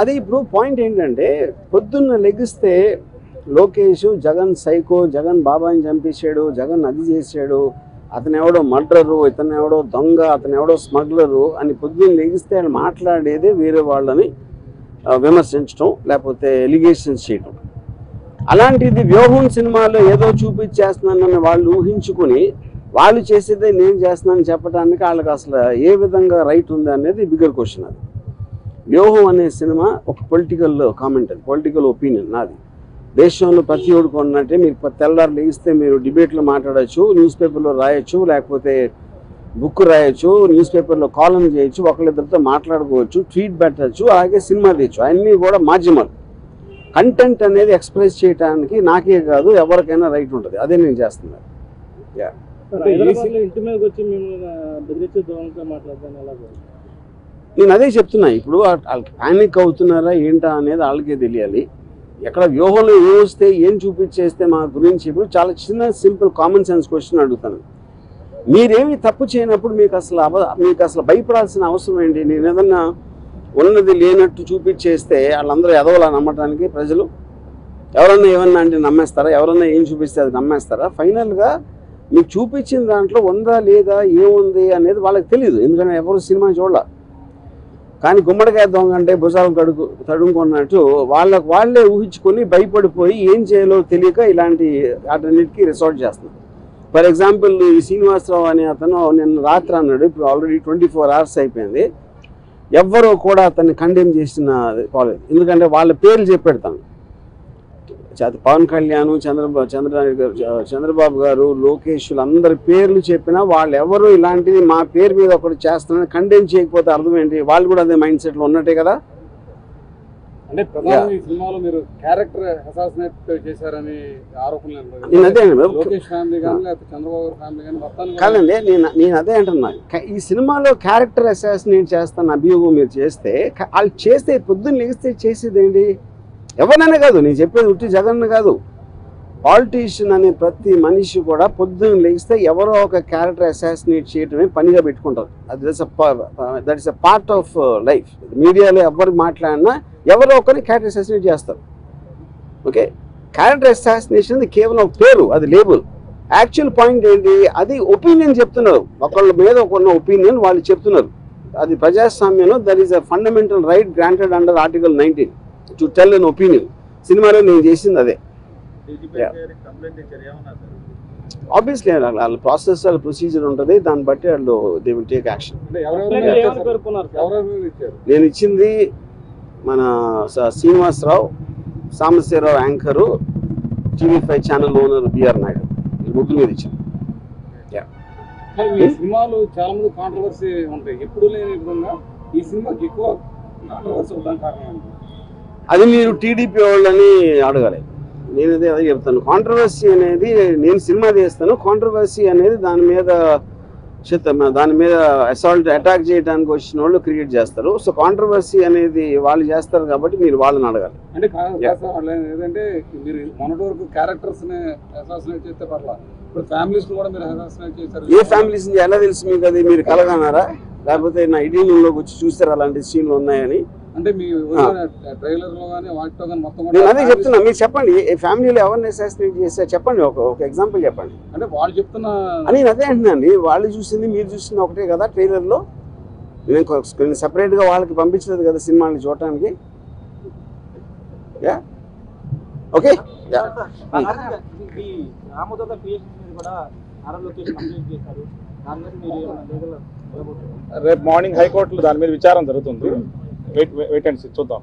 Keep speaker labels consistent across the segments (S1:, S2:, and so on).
S1: అదే ఇప్పుడు పాయింట్ ఏంటంటే పొద్దున్న లెగిస్తే లోకేష్ జగన్ సైకో, జగన్ బాబాని చంపేశాడు, జగన్ అది చేశాడు, అతను ఎవడో మర్డరు, ఇతను ఎవడో దొంగ, అతను ఎవడో స్మగ్లరు అని పొద్దున్న లెగిస్తే వాళ్ళు మాట్లాడేదే వేరే వాళ్ళని విమర్శించడం లేకపోతే ఎలిగేషన్స్ చేయడం. అలాంటిది వ్యూహం సినిమాలో ఏదో చూపించేస్తున్నానని వాళ్ళు ఊహించుకుని వాళ్ళు చేసేదే నేను చేస్తున్నానని చెప్పడానికి వాళ్ళకి అసలు ఏ విధంగా రైట్ ఉంది అనేది బిగ్గర్ క్వశ్చన్. అది వ్యూహం అనే సినిమా ఒక పొలిటికల్ కామెంటరీ, పొలిటికల్ ఒపీనియన్ నాది. దేశంలో ప్రతి ఒక్కరు కొన్నట్టే మీరు తెల్లారు లేగిస్తే మీరు డిబేట్లో మాట్లాడచ్చు, న్యూస్ పేపర్లో రాయొచ్చు, లేకపోతే బుక్ రాయొచ్చు, న్యూస్ పేపర్లో కాలం చేయొచ్చు, ఒకళ్ళిద్దరితో మాట్లాడుకోవచ్చు, ట్వీట్ పెట్టచ్చు, అలాగే సినిమా తీయచ్చు. అన్నీ కూడా మాధ్యమాలు. కంటెంట్ అనేది ఎక్స్ప్రెస్ చేయడానికి నాకే కాదు ఎవరికైనా రైట్ ఉంటుంది. అదే నేను చేస్తున్నాను. నేను అదే చెప్తున్నా. ఇప్పుడు వాళ్ళకి ప్యానిక్ అవుతున్నారా ఏంటా అనేది వాళ్ళకే తెలియాలి. ఎక్కడ వ్యూహంలో ఏం వస్తే ఏం చూపించేస్తే మా గురించి ఇప్పుడు చాలా చిన్న సింపుల్ కామన్ సెన్స్ క్వశ్చన్ అడుగుతాను. మీరేమి తప్పు చేయనప్పుడు మీకు అసలు భయపడాల్సిన అవసరం ఏంటి? నేను ఏదన్నా ఉన్నది లేనట్టు చూపించేస్తే వాళ్ళందరూ ఎదవలా నమ్మటానికి ప్రజలు? ఎవరన్నా ఏమన్నా అంటే నమ్మేస్తారా? ఎవరన్నా ఏం చూపిస్తే అది నమ్మేస్తారా? ఫైనల్గా మీకు చూపించిన దాంట్లో ఉందా లేదా ఏముంది అనేది వాళ్ళకి తెలియదు, ఎందుకంటే ఎవరు సినిమా చూడాల. కానీ గుమ్మడికాయ దొంగ అంటే భుజాలు తడుముకున్నట్టు వాళ్ళే ఊహించుకొని భయపడిపోయి ఏం చేయాలో తెలియక ఇలాంటి వాటన్నిటికీ రిసార్ట్ చేస్తున్నారు. ఫర్ ఎగ్జాంపుల్ ఈ శ్రీనివాసరావు అనే అతను నిన్న రాత్రి అన్నాడు, ఇప్పుడు ఆల్రెడీ 24 hours అయిపోయింది, ఎవ్వరూ కూడా అతన్ని కండెమ్ చేసిన కాలేదు. ఎందుకంటే వాళ్ళ పేర్లు చెప్పెడతాను. పవన్ కళ్యాణ్, చంద్రబాబు గారు, లోకేష్ అందరి పేర్లు చెప్పినా వాళ్ళు ఎవరు ఇలాంటిది మా పేరు మీద ఒకటి చేస్తున్నారని కండెమ్ చేయకపోతే అర్థం ఏంటి? వాళ్ళు కూడా అదే మైండ్ సెట్లో ఉన్నట్టే కదా.
S2: అంటే ప్రధానంగా ఈ సినిమాలో మీరు క్యారెక్టర్ అసాసినేట్ చేశారని ఆరోపణలు
S1: కాదండి. నేను అదే అంటున్నా. ఈ సినిమాలో క్యారెక్టర్ అసాసినేట్ చేస్తాను అభియోగం మీరు చేస్తే, వాళ్ళు చేస్తే పొద్దున్న లెగిస్తే చేసేది ఏంటి? ఎవరినైనా కాదు, నేను చెప్పేది ఉట్టి జగన్ కాదు, పాలిటీషియన్ అనే ప్రతి మనిషి కూడా పొద్దున్న లెగిస్తే ఎవరో ఒక క్యారెక్టర్ అసాసినేట్ చేయడమే పనిగా పెట్టుకుంటారు. That is a part of life. మీడియాలో ఎవరు మాట్లాడినా ఎవరో ఒకరిని క్యారెక్టర్ అసాసినేట్ చేస్తారు. ఓకే, క్యారెక్టర్ అసాసినేషన్ కేవలం పేరు, అది లేబుల్. యాక్చువల్ పాయింట్ ఏంటి? అది ఒపీనియన్ చెప్తున్నారు, ఒకళ్ళ మీద ఒకన్న ఒపీనియన్ వాళ్ళు చెప్తున్నారు. అది ప్రజాస్వామ్యంలో that is a fundamental right granted under Article 19 to tell an opinion. సినిమాలో నేను చేసింది అదే. ఆబ్వియస్లీ వాళ్ళ ప్రాసెస్, వాళ్ళ ప్రొసీజర్ ఉంటుంది, దాన్ని బట్టి వాళ్ళు దే విల్ టేక్ యాక్షన్. నేను ఇచ్చింది మన Srinivasarao, Sambasivarao anchor, TV5 channel owner BR Naidu, ఈ ముగ్గురు మీద ఇచ్చాను.
S2: ఈ సినిమాలు చాలా మంది కాంట్రవర్సీ ఉంటాయి, ఎప్పుడు లేని విధంగా ఈ సినిమాకి ఎక్కువ కాంట్రవర్సీ ఉండడానికి కారణం
S1: అది మీరు టీడీపీ వాళ్ళని అడగాలి. నేను అదే చెప్తాను. కాంట్రవర్సీ అనేది నేను సినిమా తీస్తాను, కాంట్రవర్సీ అనేది దాని మీద అటాక్ చేయడానికి వచ్చిన వాళ్ళు క్రియేట్ చేస్తారు. సో కాంట్రవర్సీ అనేది వాళ్ళు చేస్తారు కాబట్టి మీరు వాళ్ళని అడగాలి.
S2: అంటే ఏదంటే మీరు మొన్నటి వరకు క్యారెక్టర్స్ ని అసాసినేట్ చేస్తే పర్లేదు, ఇప్పుడు ఫ్యామిలీస్ కూడా మీరు అసాసినేట్ చేశారు.
S1: ఏ ఫ్యామిలీస్ ఎలా తెలుసు మీకు? అది మీరు కలగన్నారా లేకపోతే నా ఐడియాలోకి వచ్చి చూసారు అలాంటి సీన్లు ఉన్నాయని?
S2: అంటే మీ ట్రైలర్ లో కానీ వాటితో కానీ మొత్తం
S1: నేను అదే చెప్తున్నా. మీరు చెప్పండి, ఫ్యామిలీలో ఎవరిని అసాసినేట్ చేస్తారు చెప్పండి, ఒక ఎగ్జాంపుల్ చెప్పండి.
S2: అంటే వాళ్ళు చెప్తున్నా
S1: నేను అదే అంటున్నాండి, వాళ్ళు చూసింది మీరు చూసింది ఒకటే కదా ట్రైలర్లో. నేను సపరేట్గా వాళ్ళకి పంపించలేదు కదా సినిమాని చూడటానికి. ఓకే,
S3: రేపు మార్నింగ్ హైకోర్టులో దాని మీద విచారం జరుగుతుంది. వెయిట్ అండ్ సీ, చూద్దాం.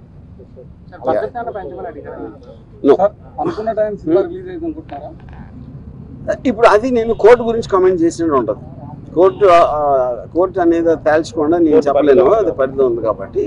S2: అనుకున్న టైం సినిమా రిలీజ్ అయితే అనుకుంటున్నారా?
S1: ఇప్పుడు అది నేను కోర్టు గురించి కామెంట్ చేసినట్టు ఉంటుంది. కోర్టు అనేది తేల్చకుండా నేను చెప్పలేను, అది పరిధి ఉంది కాబట్టి.